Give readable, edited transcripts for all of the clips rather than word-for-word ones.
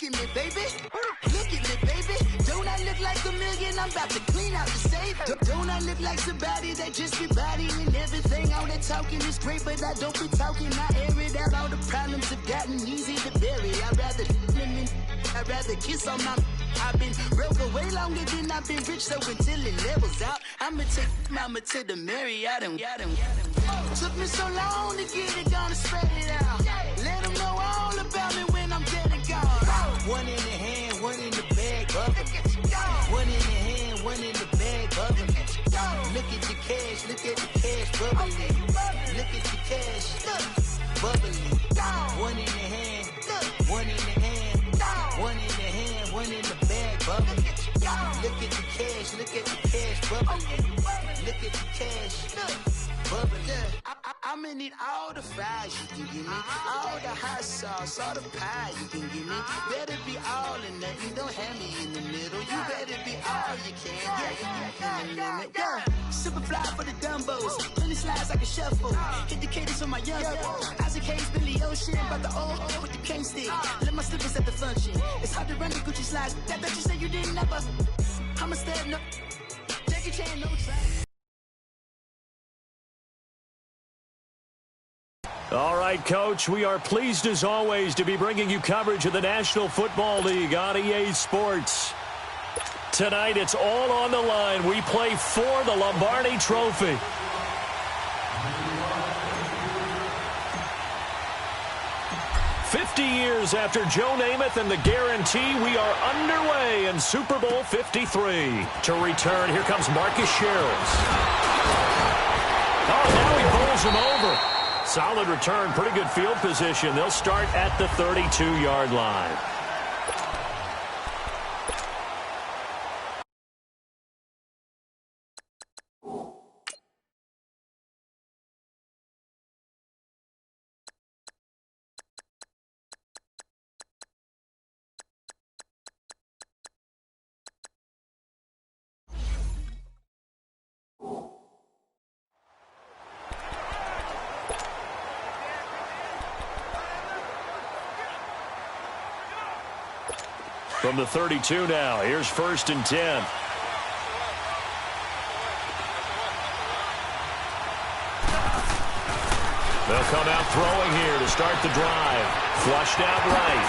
at me, baby. Look at me, baby. Don't I look like a million? I'm about to clean out the safe. Don't I look like somebody that just be bodying everything? All that talking is great, but I don't be talking. I air it out. All the problems have gotten easy to bury. I'd rather kiss on my... I've been broke way longer than I've been rich, so until it levels out, I'ma take mama to the Marriott and took me so long to get it, gonna spread it out. Let them know all about me when I'm dead and gone. One in the hand, one in the bag, bubbling. One in the hand, one in the bag, bubbling. Look at the cash, bubbling. Look at the cash, bubbling. One in the hand, one in the hand, one in the hand, one in the bag, bubbling. Look at the cash, bubbling. Look at the cash, bubbling. I'ma need all the fries you can give me, all the hot sauce, all the pie you can give me. Better be all or nothing, don't have me in the middle. You better be all you can. Yeah. Super fly for the Dumbos, plenty slides like a shuffle. Hit the cadence on my young Isaac Hayes, Billy Ocean, about the old with the cane stick. Let my slippers at the function. It's hard to run the Gucci slides. That you said you didn't never. I'ma stand up. Jackie Chan, no try. All right, Coach, we are pleased as always to be bringing you coverage of the National Football League on EA Sports. Tonight, it's all on the line. We play for the Lombardi Trophy. Years after Joe Namath and the guarantee, we are underway in Super Bowl 53. To return, here comes Marcus Sherrills. Oh, now he bowls him over. Solid return, pretty good field position. They'll start at the 32-yard line. From the 32 now, here's 1st and 10. They'll come out throwing here to start the drive. Flushed out right.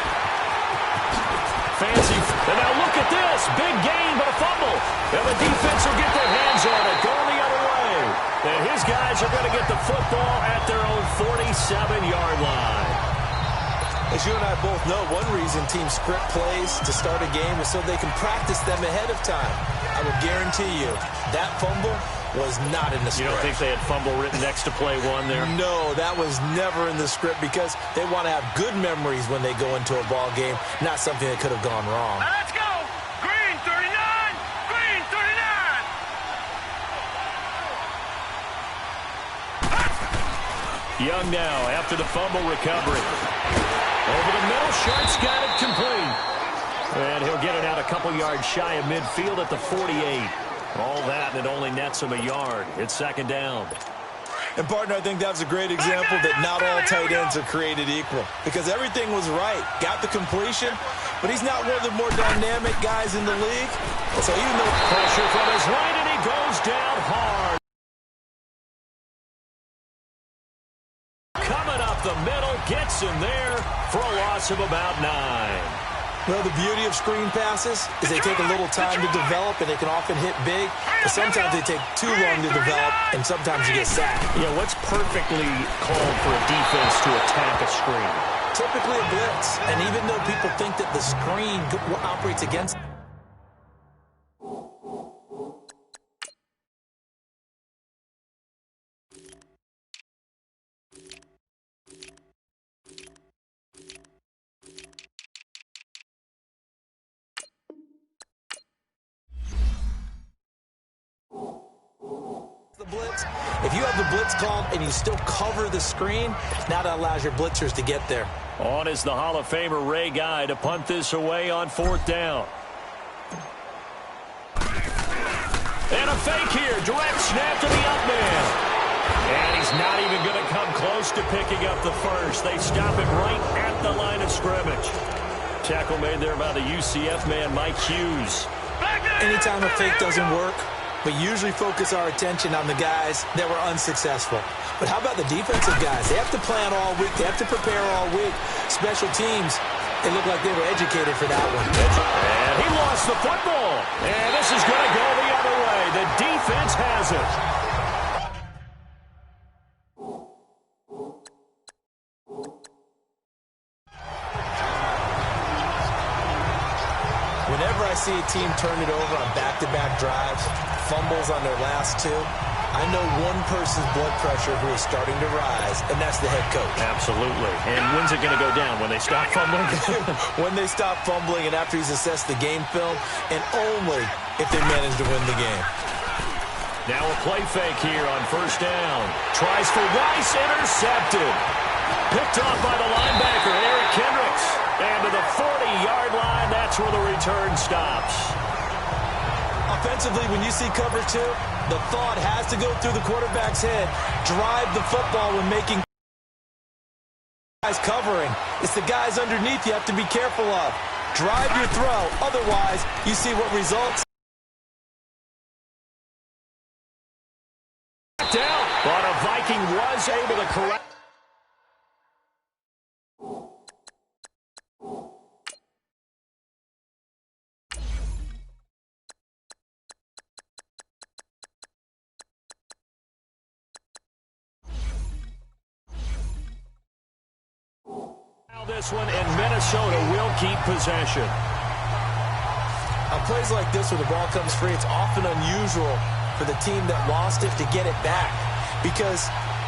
Fancy. And now look at this. Big gain, but a fumble. And the defense will get their hands on it. Going the other way. And his guys are going to get the football at their own 47-yard line. As you and I both know, one reason teams script plays to start a game is so they can practice them ahead of time. I will guarantee you that fumble was not in the script. You don't think they had fumble written next to play one there? No, that was never in the script because they want to have good memories when they go into a ball game, not something that could have gone wrong. Now let's go! Green 39! Green 39! Young now after the fumble recovery. Over the middle, Sharp's got it complete. And he'll get it out a couple yards shy of midfield at the 48. All that, and it only nets him a yard. It's 2nd down. And, partner, I think that was a great example that not all tight ends are created equal. Because everything was right. Got the completion, but he's not one of the more dynamic guys in the league. So even though pressure from his right, and he goes down hard. Coming up the middle, gets him there for a loss of about 9. Well, the beauty of screen passes is they take a little time to develop, and they can often hit big. But sometimes they take too long to develop, and sometimes you get sacked. Yeah, what's perfectly called for a defense to attack a screen? Typically a blitz. And even though people think that the screen operates against the blitz. If you have the blitz called and you still cover the screen, now that allows your blitzers to get there. On is the Hall of Famer Ray Guy to punt this away on 4th down. And a fake here. Direct snap to the up man. And he's not even going to come close to picking up the first. They stop him right at the line of scrimmage. tackle made there by the UCF man, Mike Hughes. Anytime a fake doesn't work, we usually focus our attention on the guys that were unsuccessful. But how about the defensive guys? They have to plan all week. They have to prepare all week. Special teams, they look like they were educated for that one. And he lost the football. And this is going to go the other way. The defense has it. Whenever I see a team turn it over on back-to-back drives, fumbles on their last two, I know one person's blood pressure who is starting to rise, and that's the head coach. Absolutely. And when's it going to go down? When they stop fumbling? When they stop fumbling and after he's assessed the game film, and only if they manage to win the game. Now a play fake here on first down. Tries for Rice, intercepted. Picked off by the linebacker, Eric Kendricks. And to the 40-yard line, that's where the return stops. Offensively, when you see cover two, the thought has to go through the quarterback's head. Drive the football when making guys covering. It's the guys underneath you have to be careful of. Drive your throw. Otherwise, you see what results. Down, but a Viking was able to correct. This one, and Minnesota will keep possession. On plays like this where the ball comes free, it's often unusual for the team that lost it to get it back because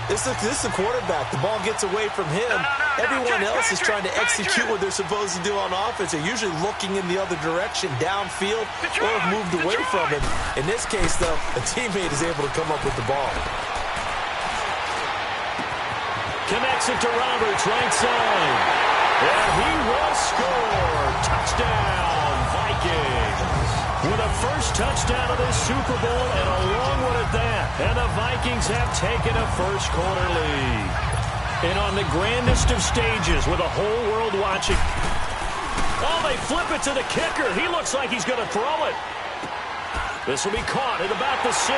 this is the quarterback. The ball gets away from him. Everyone else is trying to execute what they're supposed to do on offense. They're usually looking in the other direction, downfield, or have moved away from him. In this case, though, a teammate is able to come up with the ball. Connects it to Roberts, right side. And he will score. Touchdown, Vikings. With a first touchdown of this Super Bowl and a long one at that. And the Vikings have taken a first quarter lead. And on the grandest of stages with the whole world watching. Oh, they flip it to the kicker. He looks like he's going to throw it. This will be caught at about the 6.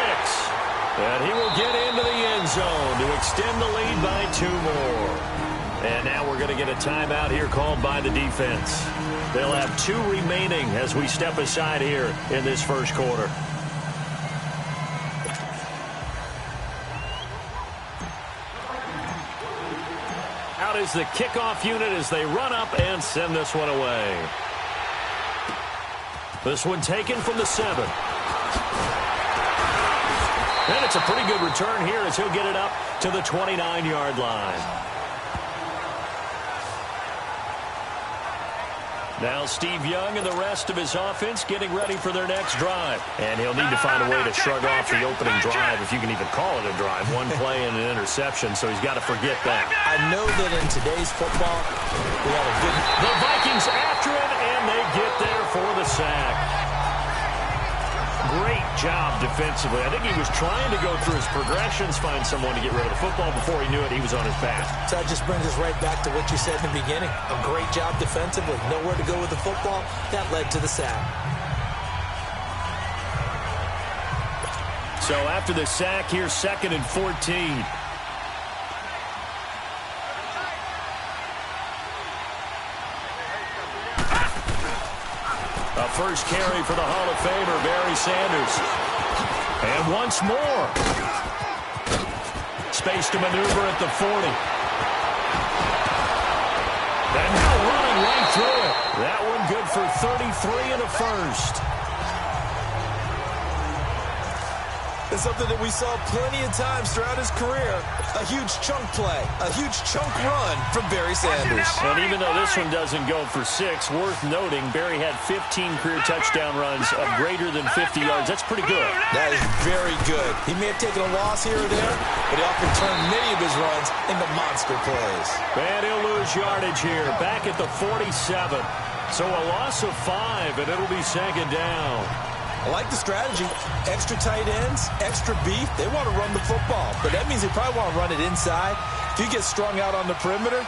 And he will get into the end zone to extend the lead by 2 more. And now we're going to get a timeout here called by the defense. They'll have 2 remaining as we step aside here in this first quarter. Out is the kickoff unit as they run up and send this one away. This one taken from the 7. And it's a pretty good return here as he'll get it up to the 29-yard line. Now Steve Young and the rest of his offense getting ready for their next drive. And he'll need to find a way to shrug off the opening drive, if you can even call it a drive. 1 play and an interception, so he's got to forget that. I know that in today's football, we have a good... The Vikings after him, and they get there for the sack. Great job defensively. I think he was trying to go through his progressions, find someone to get rid of the football. Before he knew it, he was on his back. So that just brings us right back to what you said in the beginning. A great job defensively. Nowhere to go with the football. That led to the sack. So after the sack, here's 2nd and 14. A first carry for the Hall of Famer, Barry Sanders. And once more. Space to maneuver at the 40. And now running right through it. That one good for 33 in the first. It's something that we saw plenty of times throughout his career. A huge chunk play, a huge chunk run from Barry Sanders. And even though this one doesn't go for 6, worth noting, Barry had 15 career touchdown runs of greater than 50 yards. That's pretty good. That is very good. He may have taken a loss here or there, but he often turned many of his runs into monster plays. And he'll lose yardage here, back at the 47. So a loss of 5, and it'll be 2nd down. I like the strategy. Extra tight ends, extra beef. They want to run the football, but that means they probably want to run it inside. If you get strung out on the perimeter,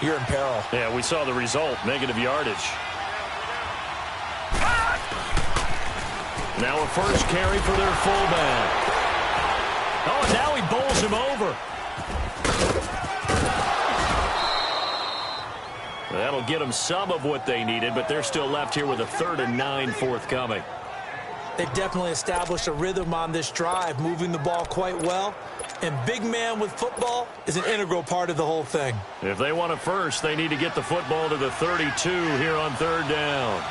you're in peril. Yeah, we saw the result, negative yardage. Now a first carry for their fullback. Oh, and now he bowls him over. That'll get them some of what they needed, but they're still left here with a 3rd and 9 forthcoming. They've definitely established a rhythm on this drive, moving the ball quite well. And big man with football is an integral part of the whole thing. If they want a first, they need to get the football to the 32 here on 3rd down.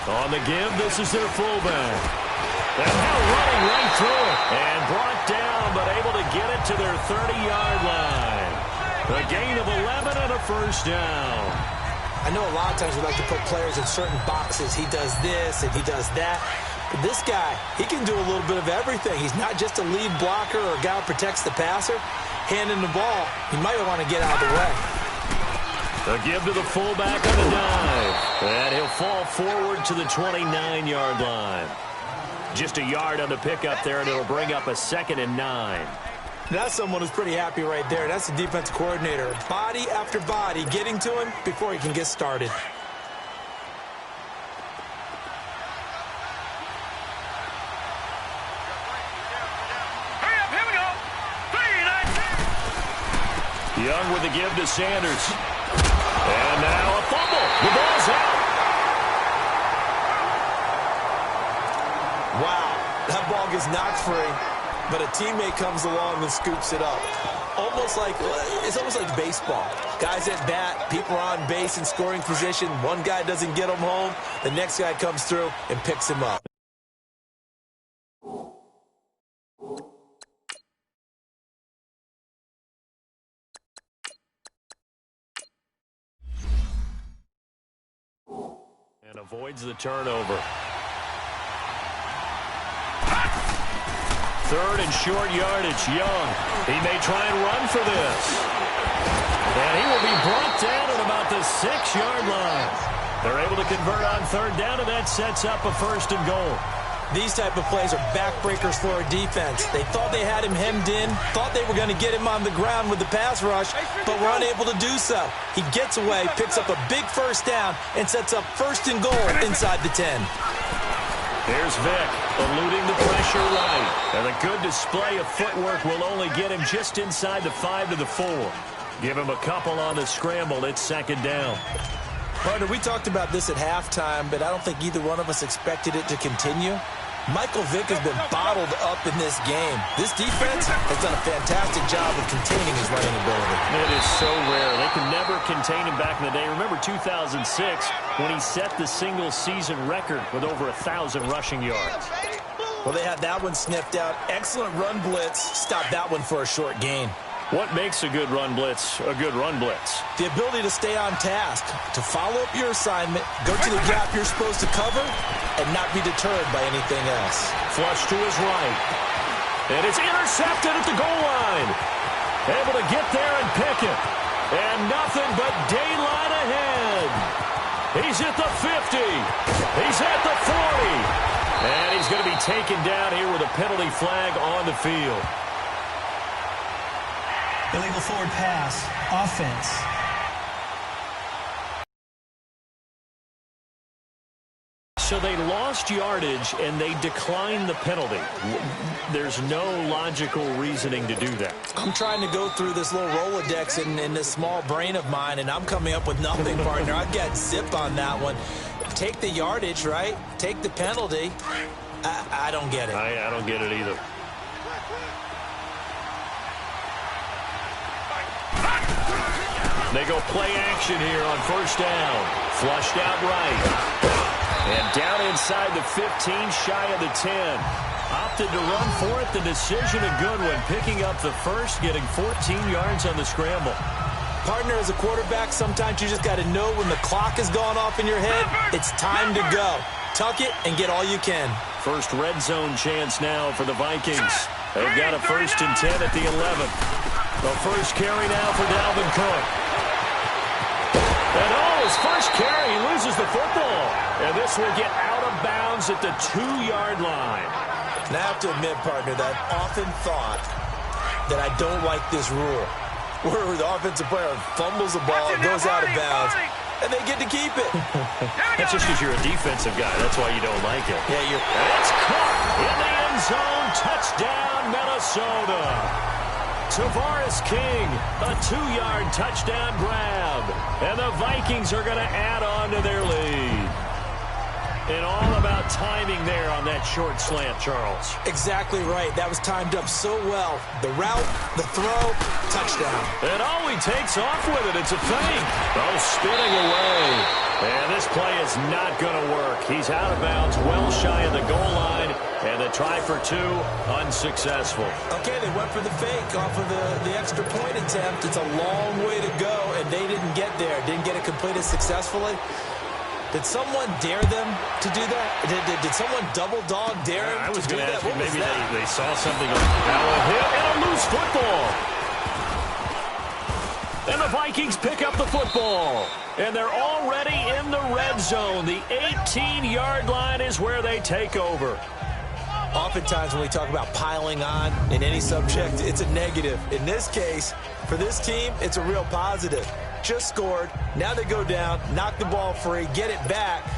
On the give, this is their fullback. And now running right through it. And brought down, but able to get it to their 30-yard line. A gain of 11 and a first down. I know a lot of times we like to put players in certain boxes. He does this and he does that. But this guy, he can do a little bit of everything. He's not just a lead blocker or a guy who protects the passer. Handing the ball, he might want to get out of the way. A give to the fullback on the dive. And he'll fall forward to the 29-yard line. Just a yard on the pickup there, and it'll bring up a 2nd and 9. That's someone who's pretty happy right there. That's the defense coordinator. Body after body getting to him before he can get started. Hurry up, here we go. 3, 9, Young with the give to Sanders. And now a fumble. The ball's out. Wow, that ball gets knocked free, but a teammate comes along and scoops it up. It's almost like baseball. Guys at bat, people are on base in scoring position. One guy doesn't get him home. The next guy comes through and picks him up. And avoids the turnover. 3rd and short yardage. Young. He may try and run for this. And he will be brought down at about the 6-yard line. They're able to convert on 3rd down, and that sets up a 1st and goal. These type of plays are backbreakers for a defense. They thought they had him hemmed in, thought they were going to get him on the ground with the pass rush, but were unable to do so. He gets away, picks up a big 1st down, and sets up 1st and goal inside the 10. Here's Vick, eluding the pressure right. And a good display of footwork will only get him just inside the 5 to the 4. Give him a couple on the scramble. It's 2nd down. Partner, we talked about this at halftime, but I don't think either one of us expected it to continue. Michael Vick has been bottled up in this game. This defense has done a fantastic job of containing his running ability. It is so rare. They can never contain him back in the day. Remember 2006 when he set the single-season record with over 1,000 rushing yards. Well, they had that one sniffed out. Excellent run blitz. Stopped that one for a short gain. What makes a good run blitz a good run blitz? The ability to stay on task, to follow up your assignment, go to the gap you're supposed to cover, and not be deterred by anything else. Flush to his right. And it's intercepted at the goal line. Able to get there and pick it. And nothing but daylight ahead. He's at the 50. He's at the 40. And he's going to be taken down here with a penalty flag on the field. Illegal forward pass, offense. So they lost yardage and they declined the penalty. There's no logical reasoning to do that. I'm trying to go through this little Rolodex in this small brain of mine, and I'm coming up with nothing, partner. I've got zip on that one. Take the yardage, right? Take the penalty. I don't get it. I don't get it either. They go play action here on 1st down. Flushed out right. And down inside the 15, shy of the 10. Opted to run for it. The decision a good one. Picking up the 1st, getting 14 yards on the scramble. Partner, as a quarterback, sometimes you just got to know when the clock has gone off in your head, it's time to go. Tuck it and get all you can. First red zone chance now for the Vikings. They've got a 1st and 10 at the 11. The first carry now for Dalvin Cook. And his first carry, he loses the football. And this will get out of bounds at the 2-yard line. And I have to admit, partner, that I've often thought that I don't like this rule. where the offensive player fumbles the ball, goes out of bounds, and they get to keep it. That's just because you're a defensive guy. That's why you don't like it. Yeah, it's caught in the end zone. Touchdown, Minnesota. Tavares King, a 2-yard touchdown grab. And the Vikings are going to add on to their lead. And all about timing there on that short slant, Charles. Exactly right. That was timed up so well. The route, the throw, touchdown. And he takes off with it. It's a fake. Spinning away. And this play is not going to work. He's out of bounds, well shy of the goal line. And the try for 2, unsuccessful. Okay, they went for the fake off of the extra point attempt. It's a long way to go, and they didn't get there. Didn't get it completed successfully. Did someone dare them to do that? Did someone double dog dare them I was to do going to that? ask you, maybe they saw something. Now a hit and a loose football. And the Vikings pick up the football. And they're already in the red zone. The 18-yard line is where they take over. Oftentimes when we talk about piling on in any subject, it's a negative. In this case, for this team, it's a real positive. Just scored. Now they go down, knock the ball free, get it back.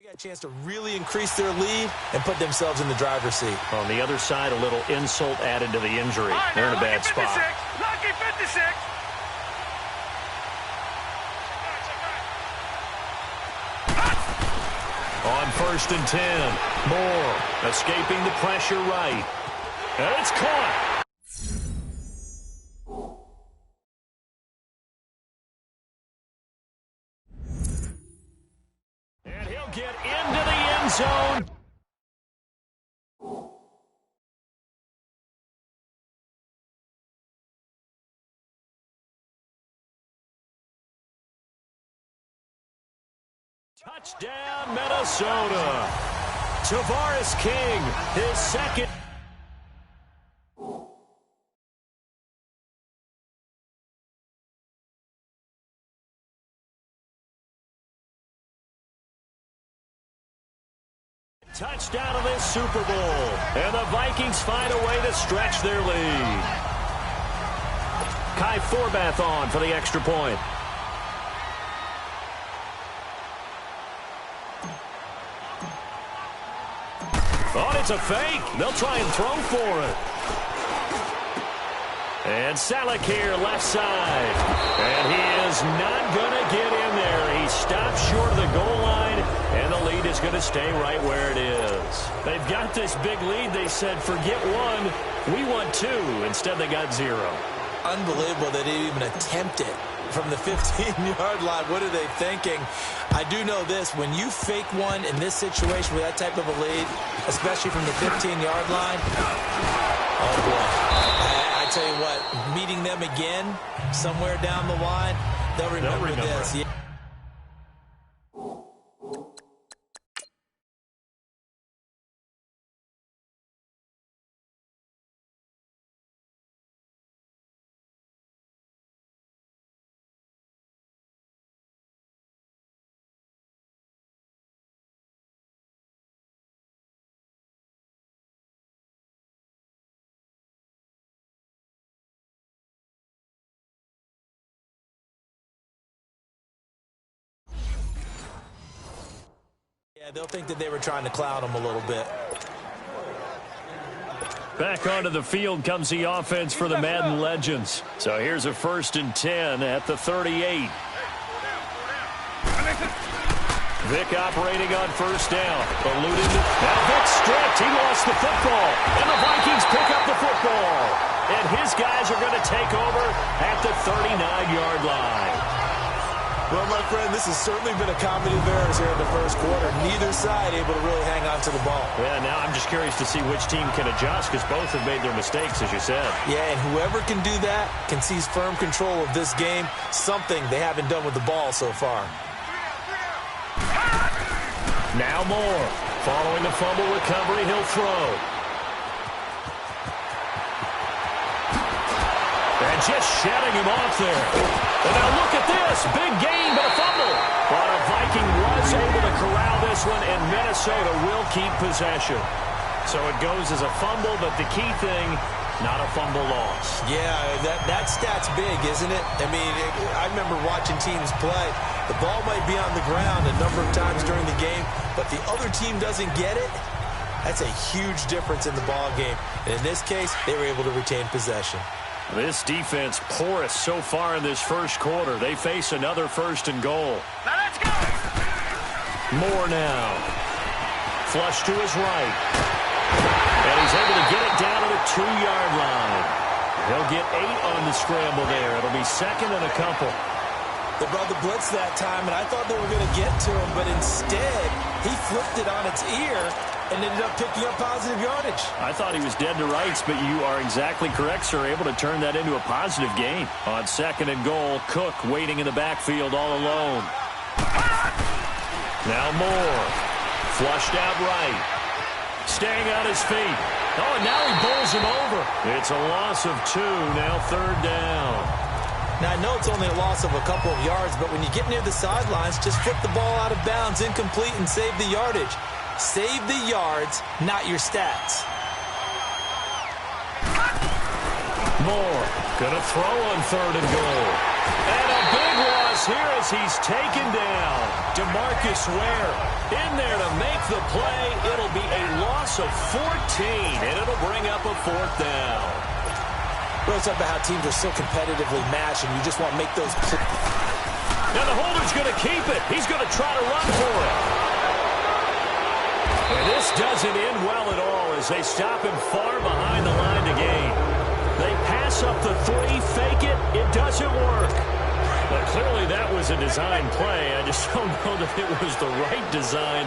Got a chance to really increase their lead and put themselves in the driver's seat. On the other side, a little insult added to the injury. They're in a bad spot. Lucky 56. On 1st and 10, Moore escaping the pressure right. And it's caught. Get into the end zone. Touchdown, Minnesota. Tavares King, his second. Touchdown of this Super Bowl. And the Vikings find a way to stretch their lead. Kai Forbath on for the extra point. Oh, it's a fake. They'll try and throw for it. And Salek here, left side. And he is not going to get in there. He stops short of the goal line, and the lead is going to stay right where it is. They've got this big lead. They said, forget 1, we want 2. Instead, they got 0. Unbelievable that they even attempt it from the 15-yard line. What are they thinking? I do know this. When you fake one in this situation with that type of a lead, especially from the 15-yard line, oh, boy. I tell you what, meeting them again somewhere down the line, they'll remember this. Yeah. Yeah, they'll think that they were trying to clown them a little bit. Back onto the field comes the offense for the Madden Legends. So here's a 1st and 10 at the 38. Vic operating on 1st down. Eluding. Now Vic stripped. He lost the football. And the Vikings pick up the football. And his guys are going to take over at the 39-yard line. Well, my friend, this has certainly been a comedy of errors here in the first quarter. Neither side able to really hang on to the ball. Yeah, now I'm just curious to see which team can adjust because both have made their mistakes, as you said. Yeah, and whoever can do that can seize firm control of this game, something they haven't done with the ball so far. Now Moore. Following the fumble recovery, he'll throw. And just shedding him off there. And now look at this. Big gain, but a fumble. But a Viking was able to corral this one, and Minnesota will keep possession. So it goes as a fumble, but the key thing, not a fumble loss. Yeah, that stat's big, isn't it? I mean, I remember watching teams play. The ball might be on the ground a number of times during the game, but the other team doesn't get it. That's a huge difference in the ball game. And in this case, they were able to retain possession. This defense porous so far in this first quarter. They face another 1st and goal. Now let's go. Moore now. Flush to his right. And he's able to get it down to the 2-yard line. He'll get 8 on the scramble there. It'll be 2nd and a couple. They brought the blitz that time, and I thought they were going to get to him, but instead, he flipped it on its ear and ended up picking up positive yardage. I thought he was dead to rights, but you are exactly correct, sir. Able to turn that into a positive gain. On 2nd and goal, Cook waiting in the backfield all alone. Now Moore. Flushed out right. Staying on his feet. Oh, and now he bowls him over. It's a loss of 2, now 3rd down. Now, I know it's only a loss of a couple of yards, but when you get near the sidelines, just flip the ball out of bounds, incomplete, and save the yardage. Save the yards, not your stats. Moore gonna throw on 3rd and goal. And a big loss here as he's taken down. DeMarcus Ware in there to make the play. It'll be a loss of 14, and it'll bring up a 4th down. We always talk about how teams are so competitively matched, and you just want to make those. Now the holder's going to keep it. He's going to try to run for it. And this doesn't end well at all as they stop him far behind the line to gain. They pass up the 3, fake it. It doesn't work. But clearly that was a design play. I just don't know that it was the right design.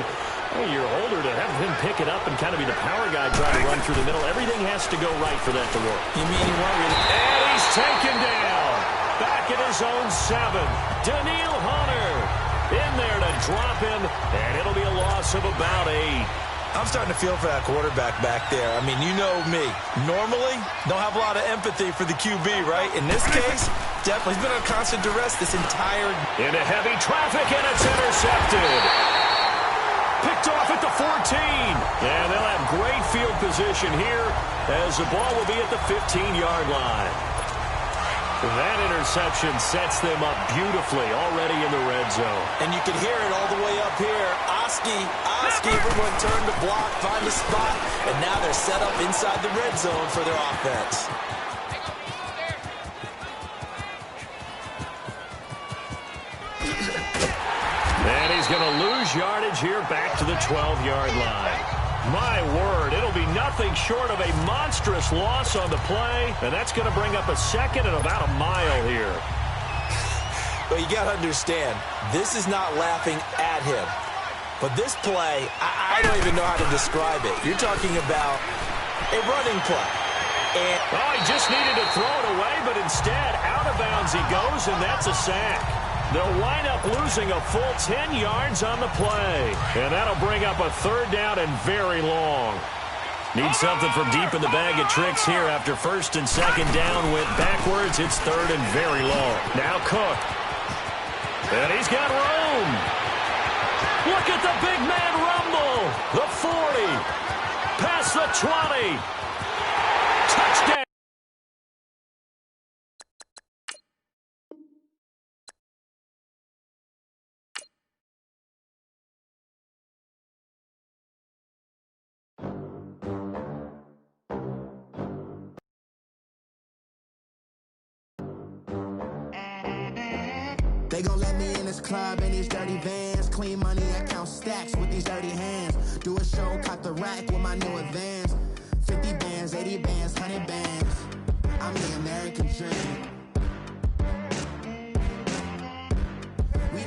Well, your holder to have him pick it up and kind of be the power guy trying to run through the middle. Everything has to go right for that to work. You mean he won't really? And he's taken down. Back at his own 7. Daniil Hunter in there to drop him, and it'll be a loss of about 8. I'm starting to feel for that quarterback back there. I mean, you know me. Normally, don't have a lot of empathy for the QB, right? In this case, definitely. He's been on constant duress this entire... Into heavy traffic, and it's intercepted. Picked off at the 14. And they'll have great field position here as the ball will be at the 15-yard line. That interception sets them up beautifully already in the red zone. And you can hear it all the way up here. Oski, everyone turned to block, find a spot, and now they're set up inside the red zone for their offense. And he's going to lose yardage here back to the 12-yard line. My word, it'll be nothing short of a monstrous loss on the play, and that's going to bring up a 2nd and about a mile here. But you got to understand, this is not laughing at him. But this play, I don't even know how to describe it. You're talking about a running play. And he just needed to throw it away, but instead, out of bounds he goes, and that's a sack. They'll wind up losing a full 10 yards on the play. And that'll bring up a 3rd down and very long. Need something from deep in the bag of tricks here after 1st and 2nd down went backwards. It's 3rd and very long. Now Cook. And he's got room. Look at the big man rumble. The 40. Past the 20. Touchdown. They gon' let me in this club in these dirty vans. Clean money, I count stacks with these dirty hands. Do a show, cop the rack with my new advance. 50 bands, 80 bands, 100 bands. I'm the American dream. We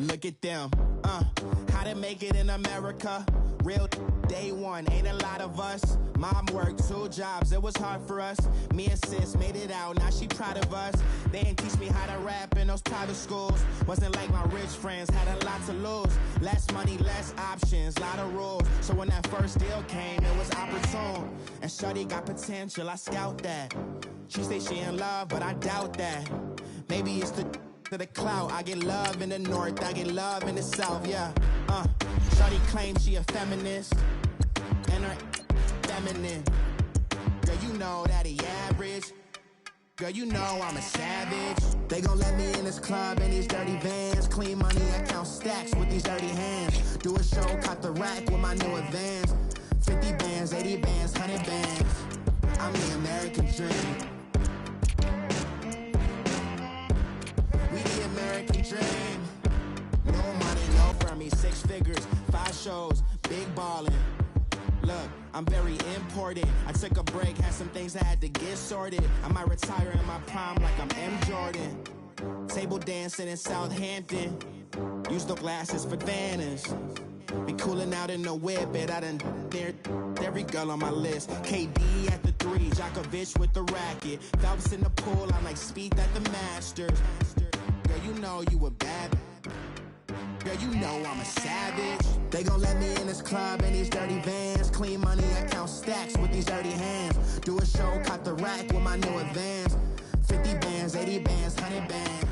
Look at them, how to make it in America. Real day one, ain't a lot of us. Mom worked 2 jobs, it was hard for us. Me and sis made it out, now she proud of us. They didn't teach me how to rap in those private schools. Wasn't like my rich friends, had a lot to lose. Less money, less options, lot of rules. So when that first deal came, it was opportune. And shorty got potential, I scout that. She say she in love, but I doubt that. Maybe it's to the clout. I get love in the north, I get love in the south, yeah. Shorty claims she a feminist, and her feminine. Girl, you know that he average. Girl, you know I'm a savage. They gon' let me in this club in these dirty vans. Clean money, I count stacks with these dirty hands. Do a show, caught the rack with my new advance. 50 bands, 80 bands, 100 bands. I'm the American dream. We the American dream. No money, no for me, 6 figures, 5 shows, big ballin'. Look, I'm very important. I took a break, had some things I had to get sorted. I might retire in my prime like I'm M. Jordan. Table dancing in Southampton. Use the glasses for Vanish. Be cooling out in the whip, but I done there every girl on my list. KD at the 3, Djokovic with the racket. Phelps in the pool, I'm like Speed at the Masters. Girl, you know you a bad. Girl, you know I'm a savage. They gon' let me in this club in these dirty vans. Clean money, I count stacks with these dirty hands. Do a show, caught the rack with my new advance. 50 bands, 80 bands, 100 bands.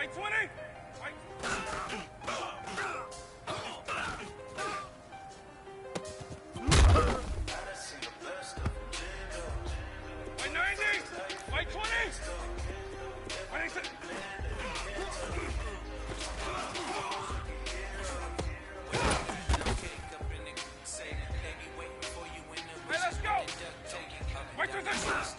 White 20. White. White 90. White 20. White 20. Hey, let's go. White 20.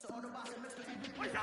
White